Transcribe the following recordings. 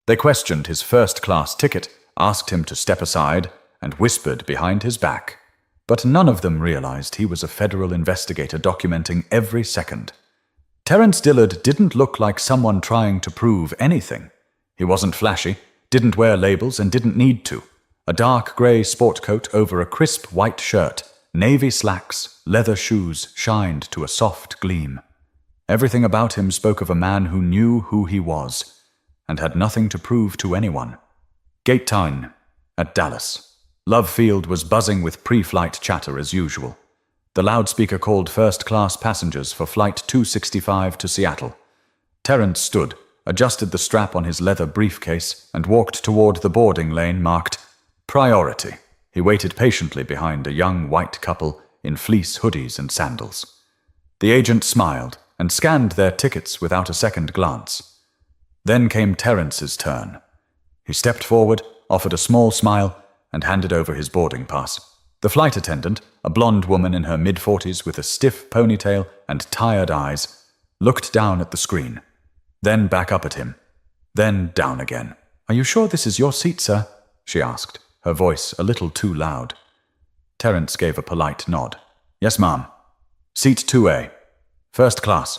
They questioned his first-class ticket, asked him to step aside, and whispered behind his back. But none of them realized he was a federal investigator documenting every second. Terrance Dillard didn't look like someone trying to prove anything. He wasn't flashy, didn't wear labels, and didn't need to. A dark grey sport coat over a crisp white shirt, navy slacks, leather shoes shined to a soft gleam. Everything about him spoke of a man who knew who he was, and had nothing to prove to anyone. Gate time at Dallas. Love Field was buzzing with pre-flight chatter as usual. The loudspeaker called first-class passengers for Flight 265 to Seattle. Terrance stood, adjusted the strap on his leather briefcase, and walked toward the boarding lane marked Priority. He waited patiently behind a young white couple in fleece hoodies and sandals. The agent smiled and scanned their tickets without a second glance. Then came Terrance's turn. He stepped forward, offered a small smile, and handed over his boarding pass. The flight attendant, a blonde woman in her mid-40s with a stiff ponytail and tired eyes, looked down at the screen, then back up at him, then down again. "Are you sure this is your seat, sir?" she asked, her voice a little too loud. Terrance gave a polite nod. "Yes, ma'am. Seat 2A. First class."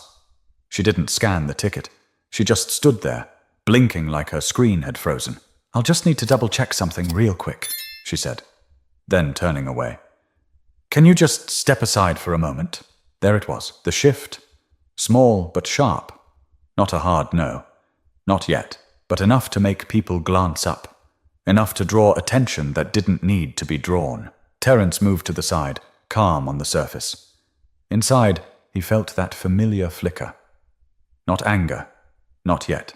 She didn't scan the ticket. She just stood there, blinking like her screen had frozen. "I'll just need to double-check something real quick," she said, then turning away. "Can you just step aside for a moment?" There it was, the shift. Small but sharp. Not a hard no. Not yet, but enough to make people glance up. Enough to draw attention that didn't need to be drawn. Terrance moved to the side, calm on the surface. Inside, he felt that familiar flicker. Not anger. Not yet.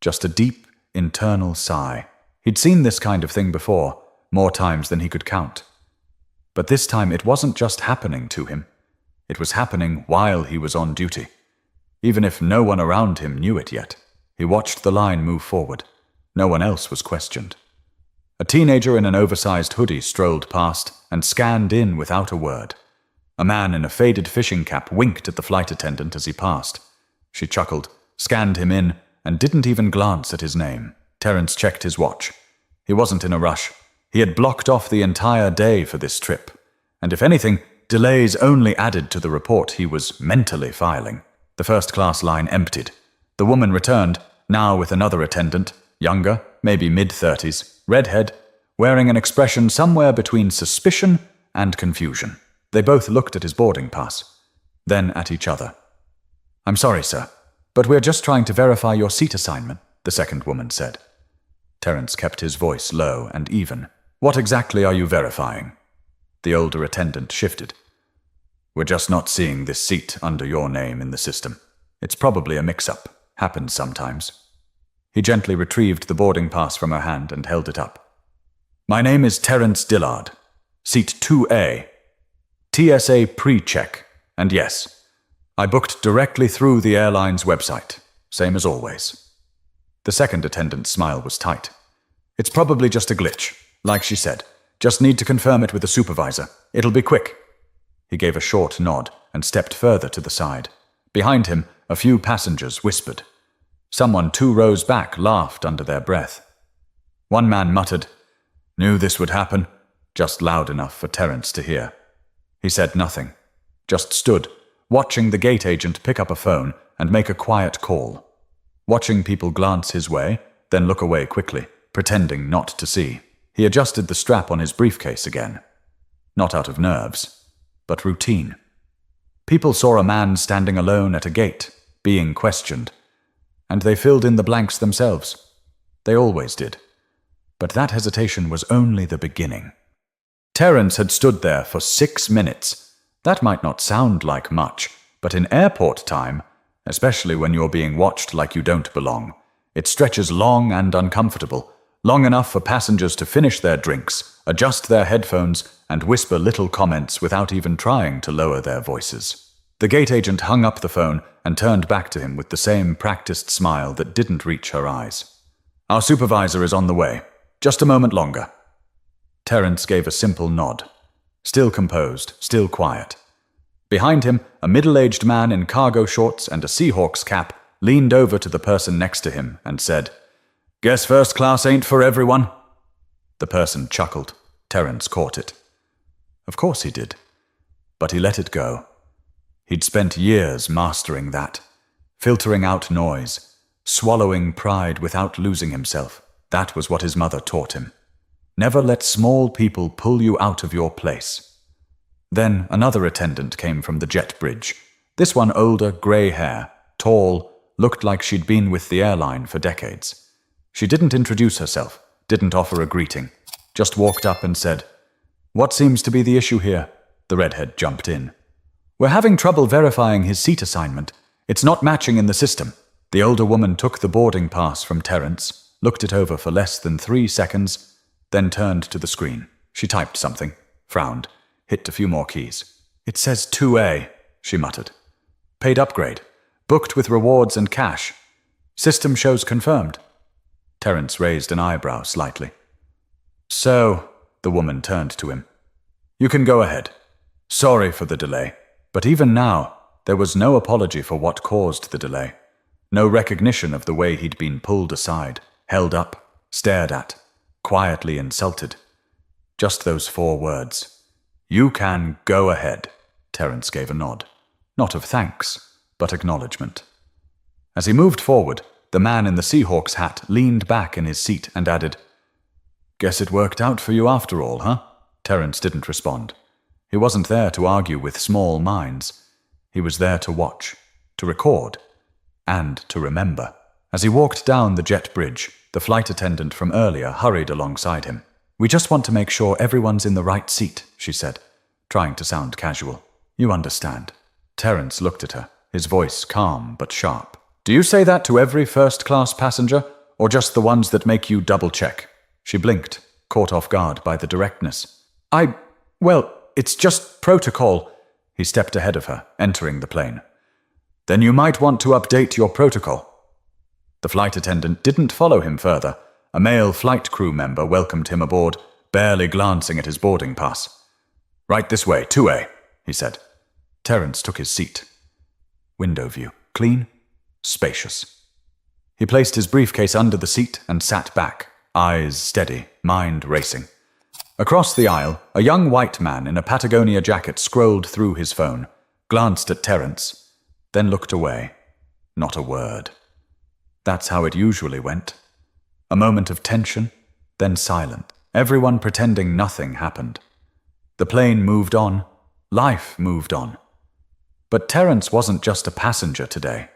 Just a deep, internal sigh. He'd seen this kind of thing before, more times than he could count. But this time it wasn't just happening to him. It was happening while he was on duty. Even if no one around him knew it yet, he watched the line move forward. No one else was questioned. A teenager in an oversized hoodie strolled past and scanned in without a word. A man in a faded fishing cap winked at the flight attendant as he passed. She chuckled, scanned him in, and didn't even glance at his name. Terrance checked his watch. He wasn't in a rush. He had blocked off the entire day for this trip, and if anything, delays only added to the report he was mentally filing. The first-class line emptied. The woman returned, now with another attendant, younger, maybe mid-30s, redhead, wearing an expression somewhere between suspicion and confusion. They both looked at his boarding pass, then at each other. "I'm sorry, sir, but we're just trying to verify your seat assignment," the second woman said. Terrance kept his voice low and even. "What exactly are you verifying?" The older attendant shifted. "We're just not seeing this seat under your name in the system. It's probably a mix-up. Happens sometimes." He gently retrieved the boarding pass from her hand and held it up. "My name is Terrance Dillard. Seat 2A. TSA pre-check. And yes, I booked directly through the airline's website. Same as always." The second attendant's smile was tight. "It's probably just a glitch. Like she said, just need to confirm it with the supervisor. It'll be quick." He gave a short nod and stepped further to the side. Behind him, a few passengers whispered. Someone 2 rows back laughed under their breath. One man muttered, "Knew this would happen," just loud enough for Terrance to hear. He said nothing, just stood, watching the gate agent pick up a phone and make a quiet call. Watching people glance his way, then look away quickly, pretending not to see. He adjusted the strap on his briefcase again. Not out of nerves, but routine. People saw a man standing alone at a gate, being questioned, and they filled in the blanks themselves. They always did. But that hesitation was only the beginning. Terrance had stood there for 6 minutes. That might not sound like much, but in airport time, especially when you're being watched like you don't belong, it stretches long and uncomfortable, long enough for passengers to finish their drinks, adjust their headphones, and whisper little comments without even trying to lower their voices. The gate agent hung up the phone and turned back to him with the same practiced smile that didn't reach her eyes. "Our supervisor is on the way. Just a moment longer." Terrance gave a simple nod. Still composed, still quiet. Behind him, a middle-aged man in cargo shorts and a Seahawks cap leaned over to the person next to him and said, Guess first class ain't for everyone. The person chuckled. Terrance caught it. Of course he did. But he let it go. He'd spent years mastering that, filtering out noise, swallowing pride without losing himself. That was what his mother taught him. Never let small people pull you out of your place. Then another attendant came from the jet bridge. This one older, grey hair, tall, looked like she'd been with the airline for decades. She didn't introduce herself, didn't offer a greeting, just walked up and said, "What seems to be the issue here?" The redhead jumped in. "We're having trouble verifying his seat assignment. It's not matching in the system." The older woman took the boarding pass from Terrance, looked it over for less than 3 seconds, then turned to the screen. She typed something, frowned, hit a few more keys. "It says 2A, she muttered. "Paid upgrade. Booked with rewards and cash. System shows confirmed." Terrance raised an eyebrow slightly. "So," the woman turned to him, "you can go ahead. Sorry for the delay." But even now, there was no apology for what caused the delay. No recognition of the way he'd been pulled aside, held up, stared at, quietly insulted. Just those 4 words. "You can go ahead." Terrance gave a nod. Not of thanks, but acknowledgement. As he moved forward, the man in the Seahawks hat leaned back in his seat and added, "Guess it worked out for you after all, huh?" Terrance didn't respond. He wasn't there to argue with small minds. He was there to watch, to record, and to remember. As he walked down the jet bridge, the flight attendant from earlier hurried alongside him. "We just want to make sure everyone's in the right seat," she said, trying to sound casual. "You understand." Terrance looked at her, his voice calm but sharp. "Do you say that to every first-class passenger, or just the ones that make you double-check?" She blinked, caught off guard by the directness. Well, it's just protocol." He stepped ahead of her, entering the plane. "Then you might want to update your protocol." The flight attendant didn't follow him further. A male flight crew member welcomed him aboard, barely glancing at his boarding pass. "Right this way, 2A, he said. Terrance took his seat. Window view. Clean, spacious. He placed his briefcase under the seat and sat back, eyes steady, mind racing. Across the aisle, a young white man in a Patagonia jacket scrolled through his phone, glanced at Terrance, then looked away. Not a word. That's how it usually went. A moment of tension, then silent. Everyone pretending nothing happened. The plane moved on. Life moved on. But Terrance wasn't just a passenger today.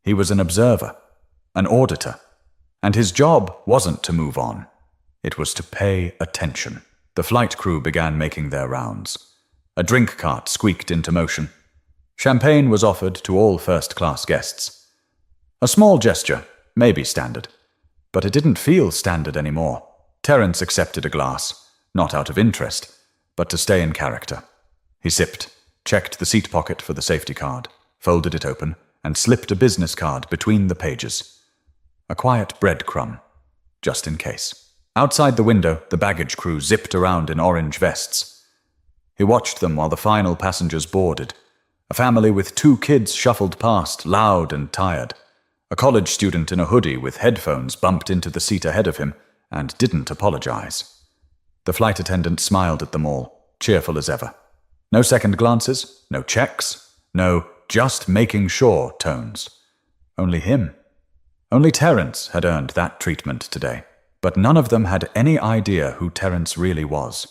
He was an observer, an auditor. And his job wasn't to move on. It was to pay attention. The flight crew began making their rounds. A drink cart squeaked into motion. Champagne was offered to all first-class guests. A small gesture, maybe standard. But it didn't feel standard anymore. Terrance accepted a glass, not out of interest, but to stay in character. He sipped, checked the seat pocket for the safety card, folded it open, and slipped a business card between the pages. A quiet breadcrumb, just in case. Outside the window, the baggage crew zipped around in orange vests. He watched them while the final passengers boarded. A family with 2 kids shuffled past, loud and tired. A college student in a hoodie with headphones bumped into the seat ahead of him and didn't apologize. The flight attendant smiled at them all, cheerful as ever. No second glances, no checks, no just making sure tones. Only him. Only Terrance had earned that treatment today, but none of them had any idea who Terrance really was.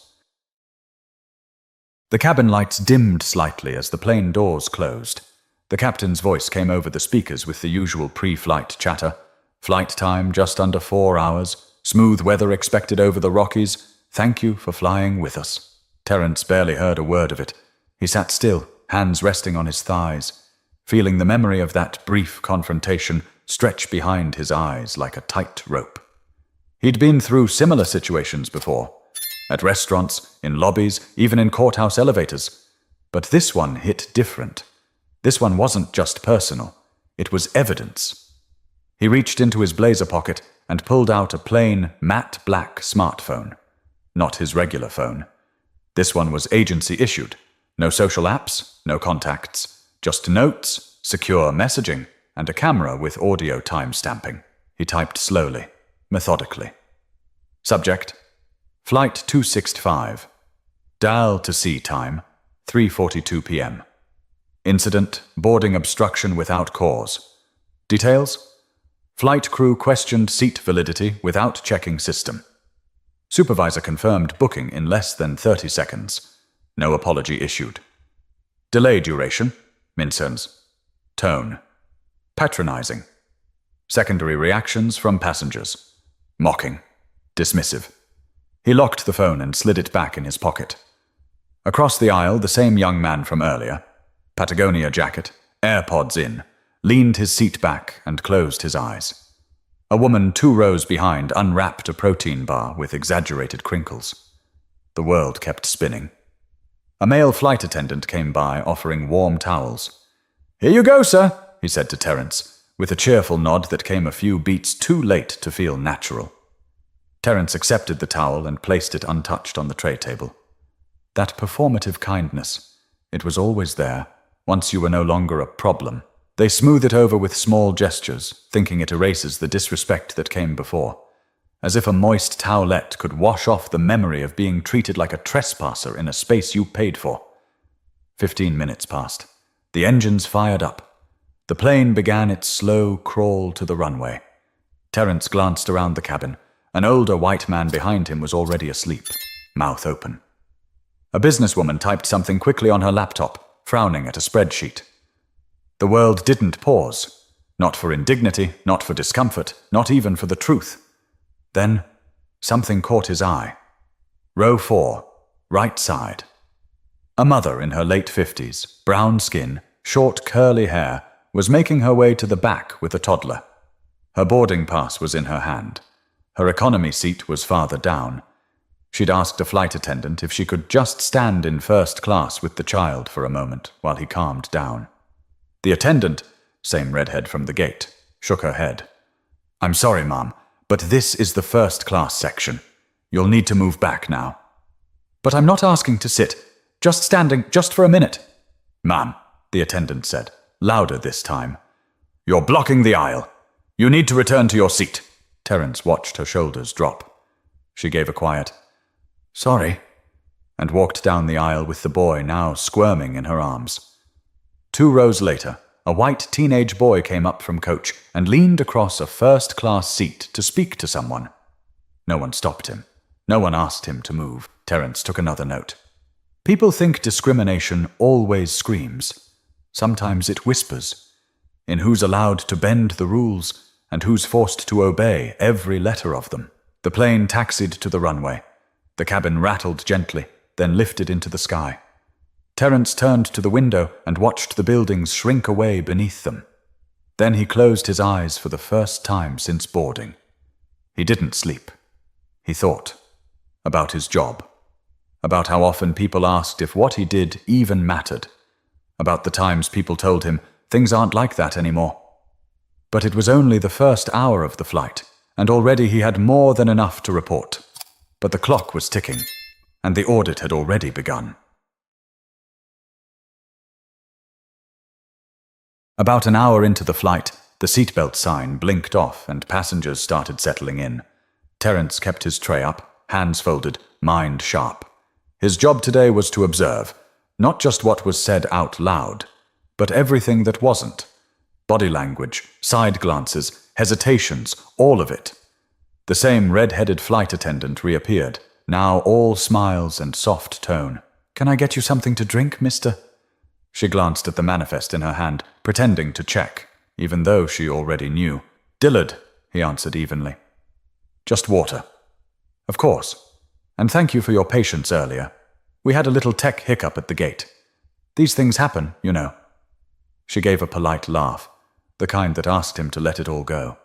The cabin lights dimmed slightly as the plane doors closed. The captain's voice came over the speakers with the usual pre-flight chatter. Flight time just under 4 hours. Smooth weather expected over the Rockies. Thank you for flying with us. Terrance barely heard a word of it. He sat still, hands resting on his thighs, feeling the memory of that brief confrontation stretch behind his eyes like a tight rope. He'd been through similar situations before. At restaurants, in lobbies, even in courthouse elevators. But this one hit different. This one wasn't just personal. It was evidence. He reached into his blazer pocket and pulled out a plain, matte black smartphone. Not his regular phone. This one was agency-issued. No social apps, no contacts. Just notes, secure messaging, and a camera with audio time-stamping. He typed slowly. methodically. Subject: Flight 265. Dial to sea time, 3:42 p.m. Incident: boarding obstruction without cause. Details: flight crew questioned seat validity without checking system. Supervisor confirmed booking in less than 30 seconds. No apology issued. Delay duration: mincerns. Tone: patronizing. Secondary reactions from passengers: mocking, dismissive. He locked the phone and slid it back in his pocket. Across the aisle, the same young man from earlier, Patagonia jacket, AirPods in, leaned his seat back and closed his eyes. A woman 2 rows behind unwrapped a protein bar with exaggerated crinkles. The world kept spinning. A male flight attendant came by offering warm towels. "Here you go, sir," he said to Terrance, with a cheerful nod that came a few beats too late to feel natural. Terrance accepted the towel and placed it untouched on the tray table. That performative kindness, it was always there, once you were no longer a problem. They smooth it over with small gestures, thinking it erases the disrespect that came before, as if a moist towelette could wash off the memory of being treated like a trespasser in a space you paid for. 15 minutes passed. The engines fired up. The plane began its slow crawl to the runway. Terrance glanced around the cabin. An older white man behind him was already asleep, mouth open. A businesswoman typed something quickly on her laptop, frowning at a spreadsheet. The world didn't pause. Not for indignity, not for discomfort, not even for the truth. Then, something caught his eye. Row 4, right side. A mother in her late 50s, brown skin, short curly hair, was making her way to the back with a toddler. Her boarding pass was in her hand. Her economy seat was farther down. She'd asked a flight attendant if she could just stand in first class with the child for a moment while he calmed down. The attendant, same redhead from the gate, shook her head. "I'm sorry, Mom, but this is the first class section. You'll need to move back now." "But I'm not asking to sit. Just standing, just for a minute." "Ma'am," the attendant said, louder this time. "You're blocking the aisle. You need to return to your seat." Terrance watched her shoulders drop. She gave a quiet, "Sorry," and walked down the aisle with the boy now squirming in her arms. 2 rows later, a white teenage boy came up from coach and leaned across a first-class seat to speak to someone. No one stopped him. No one asked him to move. Terrance took another note. People think discrimination always screams. Sometimes it whispers, in who's allowed to bend the rules and who's forced to obey every letter of them. The plane taxied to the runway. The cabin rattled gently, then lifted into the sky. Terrance turned to the window and watched the buildings shrink away beneath them. Then he closed his eyes for the first time since boarding. He didn't sleep. He thought about his job, about how often people asked if what he did even mattered, about the times people told him things aren't like that anymore. But it was only the first hour of the flight, and already he had more than enough to report. But the clock was ticking, and the audit had already begun. About an hour into the flight, the seatbelt sign blinked off and passengers started settling in. Terrance kept his tray up, hands folded, mind sharp. His job today was to observe, not just what was said out loud, but everything that wasn't. Body language, side glances, hesitations, all of it. The same red-headed flight attendant reappeared, now all smiles and soft tone. "Can I get you something to drink, mister?" She glanced at the manifest in her hand, pretending to check, even though she already knew. "Dillard," he answered evenly. "Just water." "Of course. And thank you for your patience earlier. We had a little tech hiccup at the gate. These things happen, you know." She gave a polite laugh, the kind that asked him to let it all go.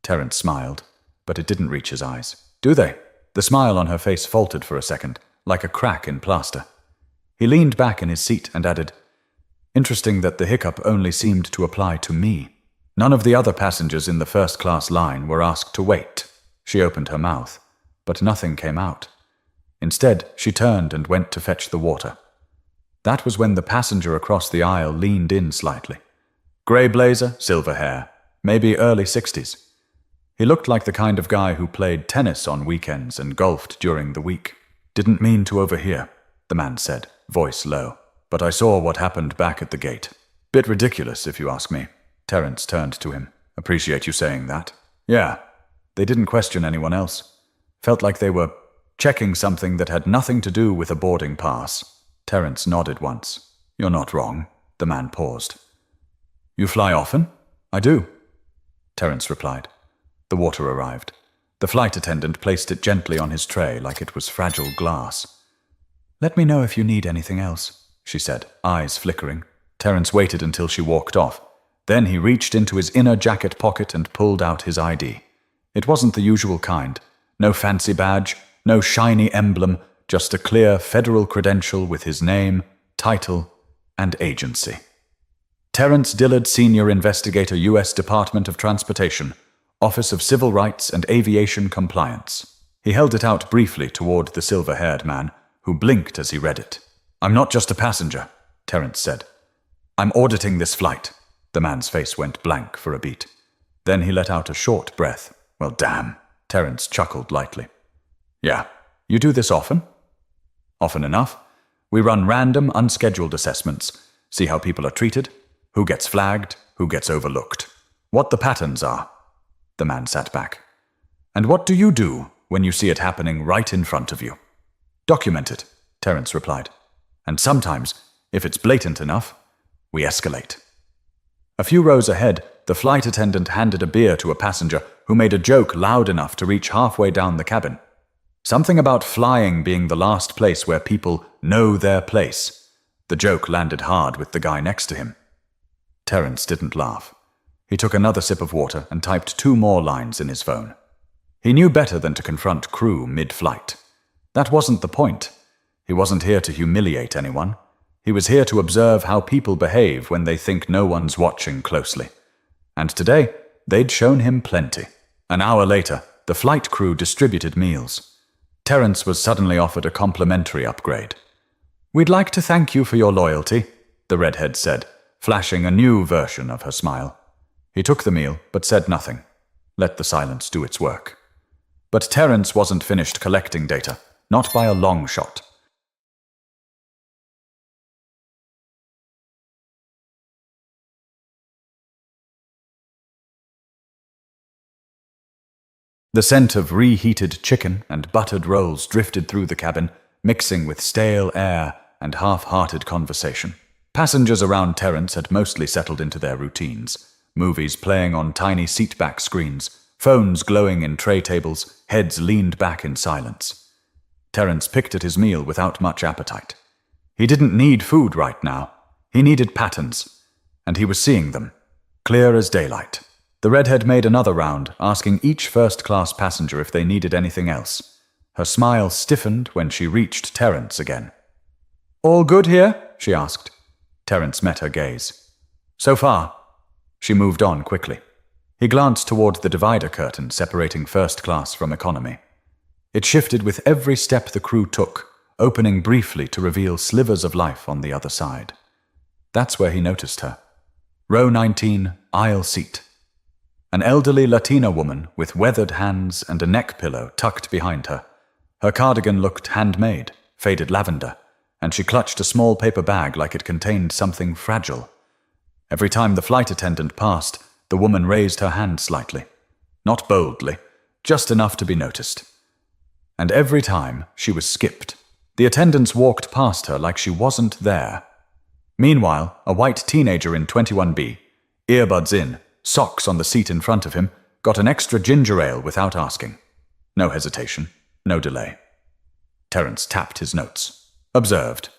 Terrance smiled, but it didn't reach his eyes. "Do they?" The smile on her face faltered for a second, like a crack in plaster. He leaned back in his seat and added, "Interesting that the hiccup only seemed to apply to me. None of the other passengers in the first-class line were asked to wait." She opened her mouth, but nothing came out. Instead, she turned and went to fetch the water. That was when the passenger across the aisle leaned in slightly. Grey blazer, silver hair, maybe early 60s. He looked like the kind of guy who played tennis on weekends and golfed during the week. "Didn't mean to overhear," the man said, voice low. "But I saw what happened back at the gate. Bit ridiculous, if you ask me." Terrance turned to him. "Appreciate you saying that." "Yeah. They didn't question anyone else. Felt like they were checking something that had nothing to do with a boarding pass." Terrance nodded once. "You're not wrong." The man paused. "You fly often?" "I do," Terrance replied. The water arrived. The flight attendant placed it gently on his tray like it was fragile glass. "Let me know if you need anything else," she said, eyes flickering. Terrance waited until she walked off. Then he reached into his inner jacket pocket and pulled out his ID. It wasn't the usual kind. No fancy badge, no shiny emblem, just a clear federal credential with his name, title, and agency. Terrance Dillard, Senior Investigator, U.S. Department of Transportation, Office of Civil Rights and Aviation Compliance. He held it out briefly toward the silver-haired man, who blinked as he read it. "I'm not just a passenger," Terrance said. "I'm auditing this flight." The man's face went blank for a beat. Then he let out a short breath. "Well, damn," Terrance chuckled lightly. "Yeah. You do this often?" "Often enough. We run random, unscheduled assessments, see how people are treated, who gets flagged, who gets overlooked, what the patterns are." The man sat back. "And what do you do when you see it happening right in front of you?" "Document it," Terrance replied. "And sometimes, if it's blatant enough, we escalate." A few rows ahead, the flight attendant handed a beer to a passenger who made a joke loud enough to reach halfway down the cabin. Something about flying being the last place where people know their place. The joke landed hard with the guy next to him. Terrance didn't laugh. He took another sip of water and typed 2 more lines in his phone. He knew better than to confront crew mid-flight. That wasn't the point. He wasn't here to humiliate anyone. He was here to observe how people behave when they think no one's watching closely. And today, they'd shown him plenty. An hour later, the flight crew distributed meals. Terrance was suddenly offered a complimentary upgrade. "We'd like to thank you for your loyalty," the redhead said, flashing a new version of her smile. He took the meal, but said nothing. Let the silence do its work. But Terrance wasn't finished collecting data, not by a long shot. The scent of reheated chicken and buttered rolls drifted through the cabin, mixing with stale air and half-hearted conversation. Passengers around Terrance had mostly settled into their routines, movies playing on tiny seatback screens, phones glowing in tray tables, heads leaned back in silence. Terrance picked at his meal without much appetite. He didn't need food right now. He needed patterns, and he was seeing them, clear as daylight. The redhead made another round, asking each first-class passenger if they needed anything else. Her smile stiffened when she reached Terrance again. "All good here?" she asked. Terrance met her gaze. "So far." She moved on quickly. He glanced toward the divider curtain separating first class from economy. It shifted with every step the crew took, opening briefly to reveal slivers of life on the other side. That's where he noticed her. Row 19, aisle seat. An elderly Latina woman with weathered hands and a neck pillow tucked behind her. Her cardigan looked handmade, faded lavender, and she clutched a small paper bag like it contained something fragile. Every time the flight attendant passed, the woman raised her hand slightly. Not boldly, just enough to be noticed. And every time, she was skipped. The attendants walked past her like she wasn't there. Meanwhile, a white teenager in 21B, earbuds in, socks on the seat in front of him, got an extra ginger ale without asking. No hesitation, no delay. Terrance tapped his notes. Observed.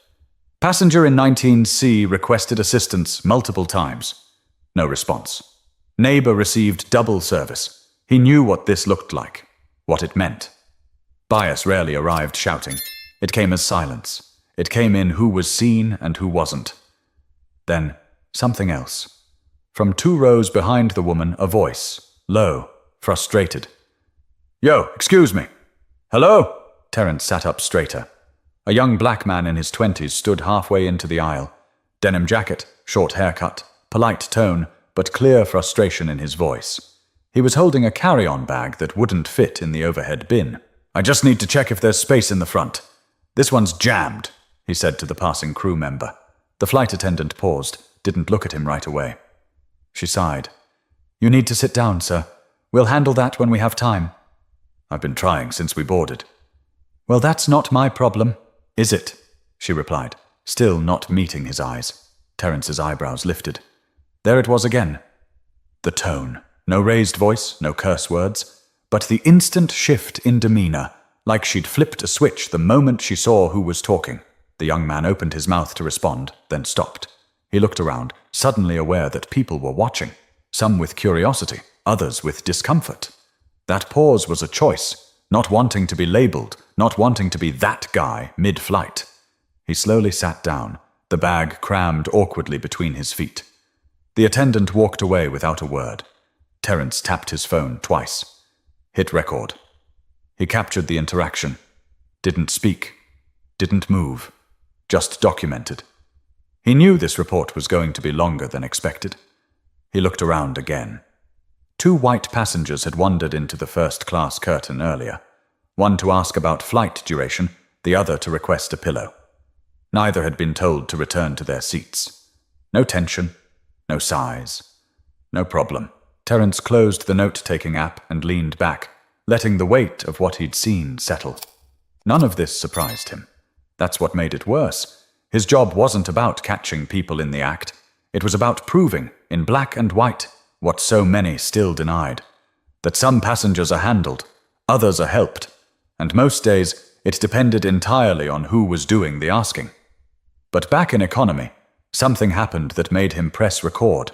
Passenger in 19C requested assistance multiple times. No response. Neighbor received double service. He knew what this looked like, what it meant. Bias rarely arrived shouting. It came as silence. It came in who was seen and who wasn't. Then, something else. From 2 rows behind the woman, a voice, low, frustrated. "Yo, excuse me." "Hello?" Terrance sat up straighter. A young black man in his 20s stood halfway into the aisle. Denim jacket, short haircut, polite tone, but clear frustration in his voice. He was holding a carry-on bag that wouldn't fit in the overhead bin. "I just need to check if there's space in the front. This one's jammed," he said to the passing crew member. The flight attendant paused, didn't look at him right away. She sighed. "You need to sit down, sir. We'll handle that when we have time." "I've been trying since we boarded." "Well, that's not my problem." "Is it?" she replied, still not meeting his eyes. Terrance's eyebrows lifted. There it was again. The tone. No raised voice, no curse words, but the instant shift in demeanor, like she'd flipped a switch the moment she saw who was talking. The young man opened his mouth to respond, then stopped. He looked around, suddenly aware that people were watching, some with curiosity, others with discomfort. That pause was a choice, not wanting to be labeled, not wanting to be that guy mid-flight. He slowly sat down, the bag crammed awkwardly between his feet. The attendant walked away without a word. Terrance tapped his phone twice. Hit record. He captured the interaction. Didn't speak. Didn't move. Just documented. He knew this report was going to be longer than expected. He looked around again. 2 white passengers had wandered into the first-class curtain earlier. One to ask about flight duration, the other to request a pillow. Neither had been told to return to their seats. No tension. No sighs. No problem. Terrance closed the note-taking app and leaned back, letting the weight of what he'd seen settle. None of this surprised him. That's what made it worse. His job wasn't about catching people in the act. It was about proving, in black and white, what so many still denied. That some passengers are handled, others are helped, and most days it depended entirely on who was doing the asking. But back in economy, something happened that made him press record.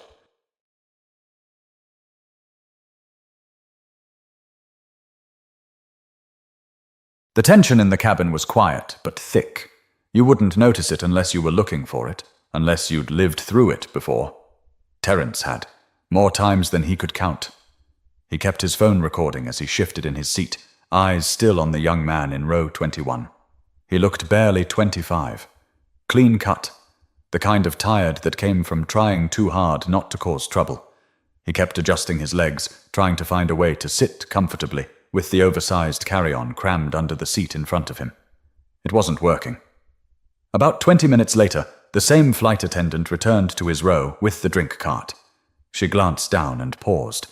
The tension in the cabin was quiet, but thick. You wouldn't notice it unless you were looking for it, unless you'd lived through it before. Terrance had, more times than he could count. He kept his phone recording as he shifted in his seat, eyes still on the young man in row 21. He looked barely 25. Clean cut, the kind of tired that came from trying too hard not to cause trouble. He kept adjusting his legs, trying to find a way to sit comfortably, with the oversized carry-on crammed under the seat in front of him. It wasn't working. About 20 minutes later, the same flight attendant returned to his row with the drink cart. She glanced down and paused.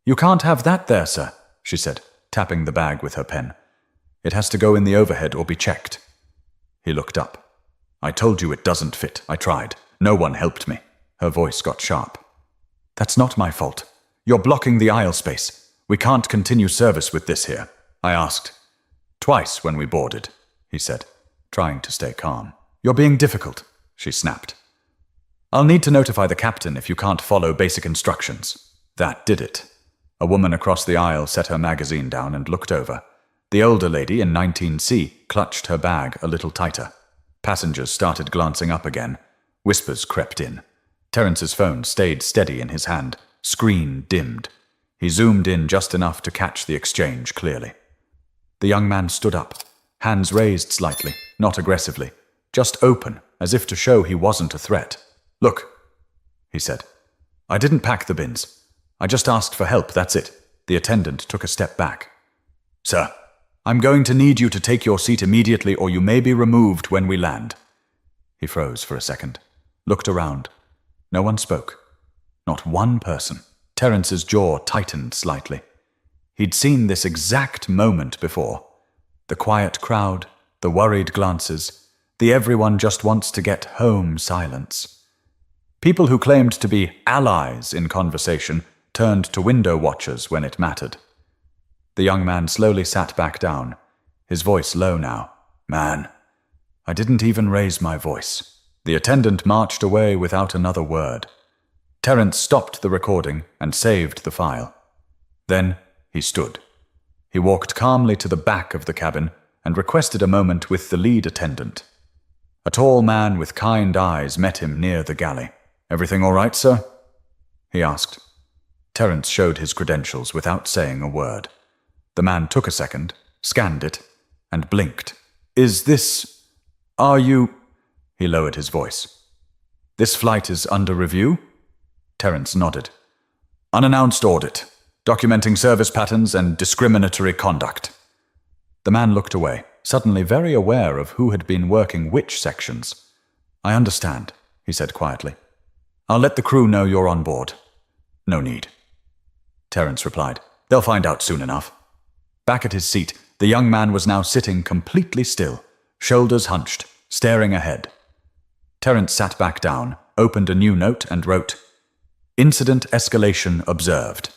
"You can't have that there, sir," she said, tapping the bag with her pen. "It has to go in the overhead or be checked." He looked up. "I told you it doesn't fit. I tried. No one helped me." Her voice got sharp. "That's not my fault. You're blocking the aisle space. We can't continue service with this here," I asked. "Twice when we boarded," he said, trying to stay calm. "You're being difficult," she snapped. "I'll need to notify the captain if you can't follow basic instructions." That did it. A woman across the aisle set her magazine down and looked over. The older lady in 19C clutched her bag a little tighter. Passengers started glancing up again. Whispers crept in. Terrance's phone stayed steady in his hand. Screen dimmed. He zoomed in just enough to catch the exchange clearly. The young man stood up, hands raised slightly, not aggressively, just open, as if to show he wasn't a threat. "Look," he said. "I didn't pack the bins. I just asked for help, that's it." The attendant took a step back. "Sir, I'm going to need you to take your seat immediately or you may be removed when we land." He froze for a second, looked around. No one spoke. Not one person. Terrance's jaw tightened slightly. He'd seen this exact moment before. The quiet crowd, the worried glances, the everyone just wants to get home silence. People who claimed to be allies in conversation turned to window watchers when it mattered. The young man slowly sat back down, his voice low now. "Man, I didn't even raise my voice." The attendant marched away without another word. Terrance stopped the recording and saved the file. Then he stood. He walked calmly to the back of the cabin and requested a moment with the lead attendant. A tall man with kind eyes met him near the galley. "Everything all right, sir?" he asked. Terrance showed his credentials without saying a word. The man took a second, scanned it, and blinked. Are you—" He lowered his voice. "This flight is under review?" Terrance nodded. "Unannounced audit. documenting service patterns and discriminatory conduct. The man looked away, suddenly very aware of who had been working which sections. I understand, he said quietly. I'll let the crew know you're on board. No need. Terrance replied. They'll find out soon enough. Back at his seat, the young man was now sitting completely still, shoulders hunched, staring ahead. Terrance sat back down, opened a new note and wrote, Incident escalation observed.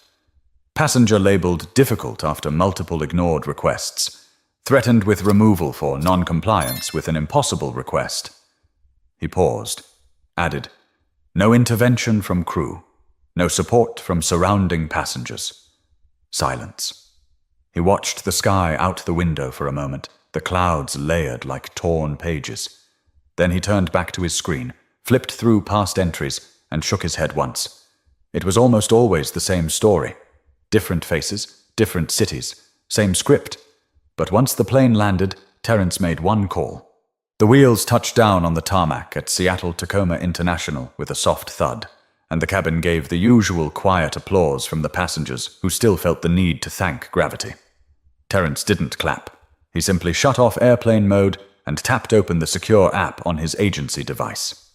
Passenger labeled difficult after multiple ignored requests. Threatened with removal for non-compliance with an impossible request. He paused, added, No intervention from crew. No support from surrounding passengers. Silence. He watched the sky out the window for a moment, the clouds layered like torn pages. Then he turned back to his screen, flipped through past entries, and shook his head once. It was almost always the same story. Different faces, different cities, same script. But once the plane landed, Terrance made one call. The wheels touched down on the tarmac at Seattle-Tacoma International with a soft thud, and the cabin gave the usual quiet applause from the passengers who still felt the need to thank gravity. Terrance didn't clap. He simply shut off airplane mode and tapped open the secure app on his agency device.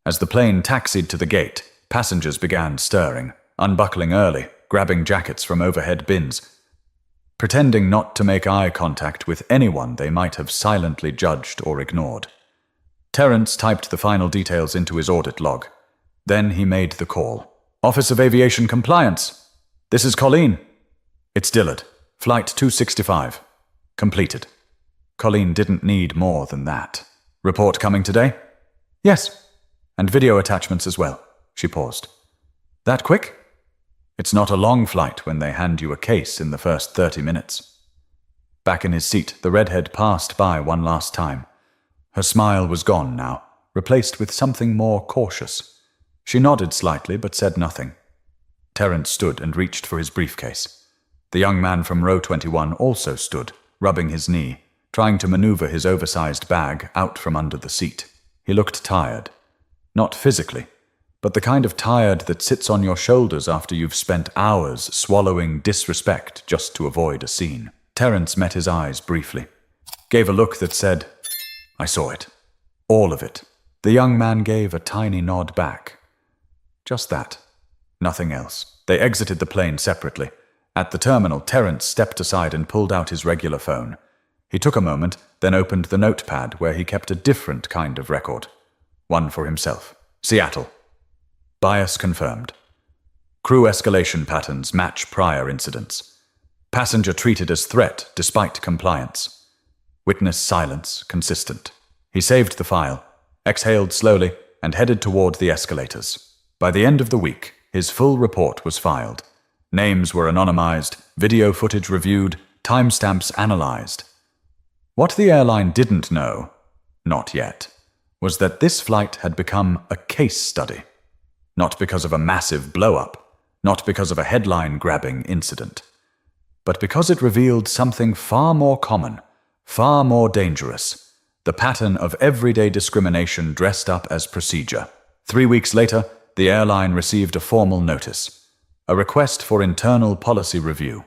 As the plane taxied to the gate, passengers began stirring, unbuckling early, grabbing jackets from overhead bins, pretending not to make eye contact with anyone they might have silently judged or ignored. Terrance typed the final details into his audit log. Then he made the call. Office of Aviation Compliance. This is Colleen. It's Dillard. Flight 265. Completed. Colleen didn't need more than that. Report coming today? Yes. And video attachments as well. She paused. That quick? It's not a long flight when they hand you a case in the first 30 minutes. Back in his seat, the redhead passed by one last time. Her smile was gone now, replaced with something more cautious. She nodded slightly but said nothing. Terrance stood and reached for his briefcase. The young man from row 21 also stood, rubbing his knee, trying to maneuver his oversized bag out from under the seat. He looked tired. Not physically, but the kind of tired that sits on your shoulders after you've spent hours swallowing disrespect just to avoid a scene. Terrance met his eyes briefly, gave a look that said, I saw it. All of it. The young man gave a tiny nod back. Just that. Nothing else. They exited the plane separately. At the terminal, Terrance stepped aside and pulled out his regular phone. He took a moment, then opened the notepad where he kept a different kind of record. One for himself. Seattle. Bias confirmed. Crew escalation patterns match prior incidents. Passenger treated as threat despite compliance. Witness silence consistent. He saved the file, exhaled slowly, and headed toward the escalators. By the end of the week, his full report was filed. Names were anonymized, video footage reviewed, timestamps analyzed. What the airline didn't know, not yet, was that this flight had become a case study. Not because of a massive blow-up, not because of a headline-grabbing incident, but because it revealed something far more common, far more dangerous, the pattern of everyday discrimination dressed up as procedure. 3 weeks later, the airline received a formal notice, a request for internal policy review.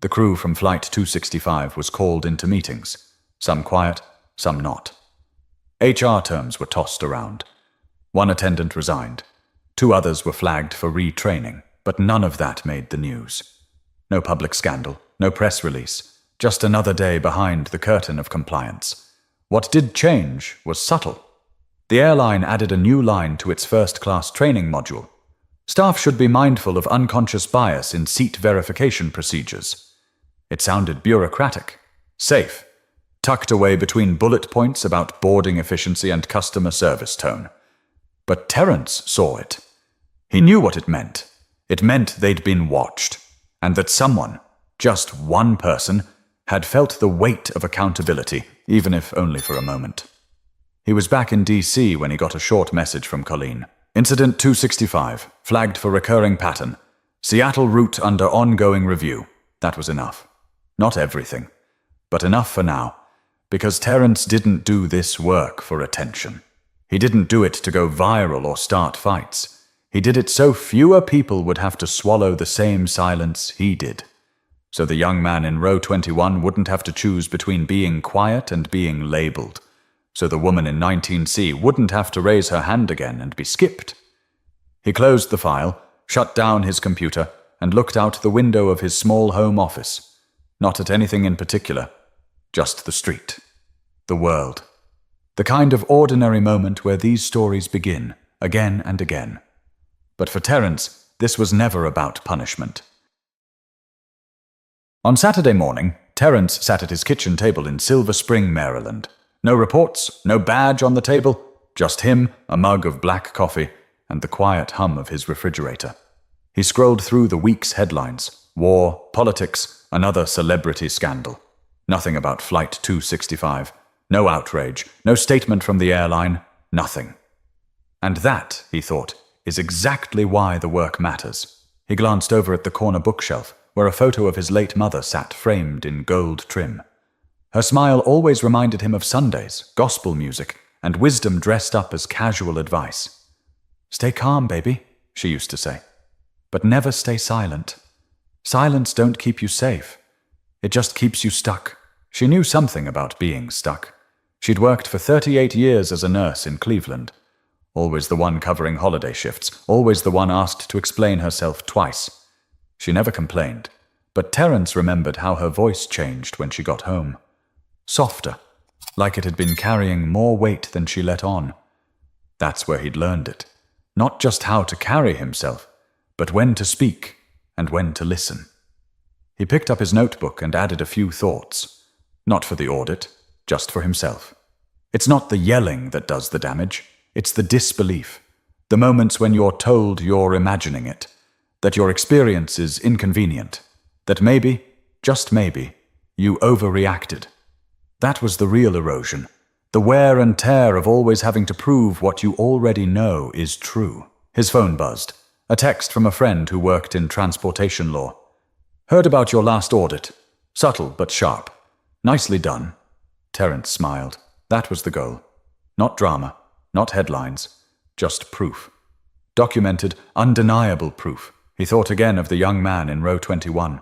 The crew from Flight 265 was called into meetings, some quiet, some not. HR terms were tossed around. One attendant resigned. 2 others were flagged for retraining, but none of that made the news. No public scandal, no press release, just another day behind the curtain of compliance. What did change was subtle. The airline added a new line to its first-class training module. Staff should be mindful of unconscious bias in seat verification procedures. It sounded bureaucratic, safe, tucked away between bullet points about boarding efficiency and customer service tone. But Terrance saw it. He knew what it meant. It meant they'd been watched, and that someone, just one person, had felt the weight of accountability, even if only for a moment. He was back in D.C. when he got a short message from Colleen. Incident 265, flagged for recurring pattern. Seattle route under ongoing review. That was enough. Not everything, but enough for now, because Terrance didn't do this work for attention. He didn't do it to go viral or start fights. He did it so fewer people would have to swallow the same silence he did. So the young man in row 21 wouldn't have to choose between being quiet and being labeled. So the woman in 19C wouldn't have to raise her hand again and be skipped. He closed the file, shut down his computer, and looked out the window of his small home office. Not at anything in particular, just the street, the world. The kind of ordinary moment where these stories begin, again and again. But for Terrance, this was never about punishment. On Saturday morning, Terrance sat at his kitchen table in Silver Spring, Maryland. No reports, no badge on the table, just him, a mug of black coffee, and the quiet hum of his refrigerator. He scrolled through the week's headlines: war, politics, another celebrity scandal. Nothing about Flight 265. No outrage, no statement from the airline, nothing. And that, he thought, is exactly why the work matters. He glanced over at the corner bookshelf, where a photo of his late mother sat framed in gold trim. Her smile always reminded him of Sundays, gospel music, and wisdom dressed up as casual advice. "Stay calm, baby," she used to say. "But never stay silent. Silence don't keep you safe. It just keeps you stuck." She knew something about being stuck. She'd worked for 38 years as a nurse in Cleveland. Always the one covering holiday shifts, always the one asked to explain herself twice. She never complained, but Terrance remembered how her voice changed when she got home. Softer, like it had been carrying more weight than she let on. That's where he'd learned it. Not just how to carry himself, but when to speak and when to listen. He picked up his notebook and added a few thoughts. Not for the audit, just for himself. It's not the yelling that does the damage. It's the disbelief. The moments when you're told you're imagining it, that your experience is inconvenient, that maybe, just maybe, you overreacted. That was the real erosion, the wear and tear of always having to prove what you already know is true. His phone buzzed, a text from a friend who worked in transportation law. "Heard about your last audit. Subtle but sharp. Nicely done." Terrance smiled. That was the goal. Not drama, not headlines, just proof. Documented, undeniable proof. He thought again of the young man in row 21.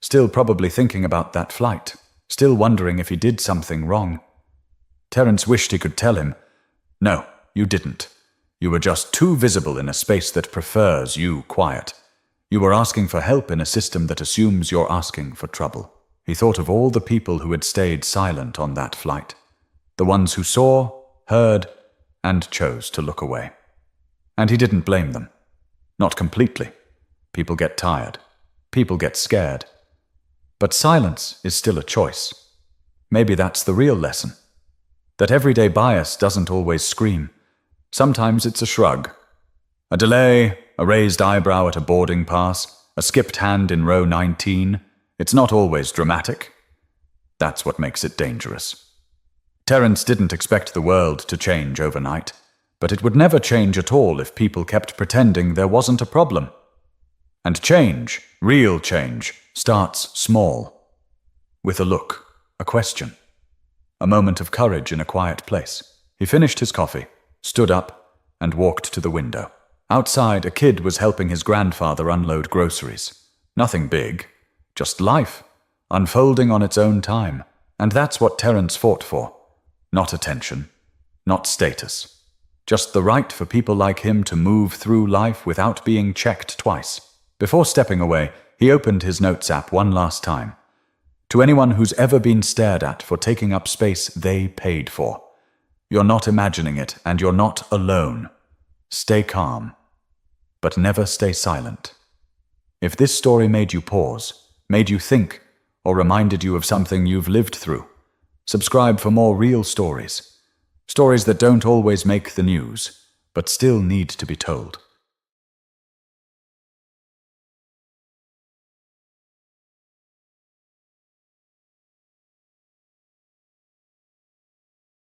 Still probably thinking about that flight. Still wondering if he did something wrong. Terrance wished he could tell him, "No, you didn't. You were just too visible in a space that prefers you quiet. You were asking for help in a system that assumes you're asking for trouble." He thought of all the people who had stayed silent on that flight. The ones who saw, heard, and chose to look away. And he didn't blame them. Not completely. People get tired. People get scared. But silence is still a choice. Maybe that's the real lesson. That everyday bias doesn't always scream. Sometimes it's a shrug. A delay, a raised eyebrow at a boarding pass, a skipped hand in row 19. It's not always dramatic. That's what makes it dangerous. Terrance didn't expect the world to change overnight, but it would never change at all if people kept pretending there wasn't a problem. And change, real change, starts small. With a look, a question. A moment of courage in a quiet place. He finished his coffee, stood up, and walked to the window. Outside, a kid was helping his grandfather unload groceries. Nothing big, just life, unfolding on its own time. And that's what Terrance fought for. Not attention, not status. Just the right for people like him to move through life without being checked twice. Before stepping away, he opened his notes app one last time. To anyone who's ever been stared at for taking up space they paid for. You're not imagining it, and you're not alone. Stay calm, but never stay silent. If this story made you pause, made you think, or reminded you of something you've lived through, subscribe for more real stories. Stories that don't always make the news, but still need to be told.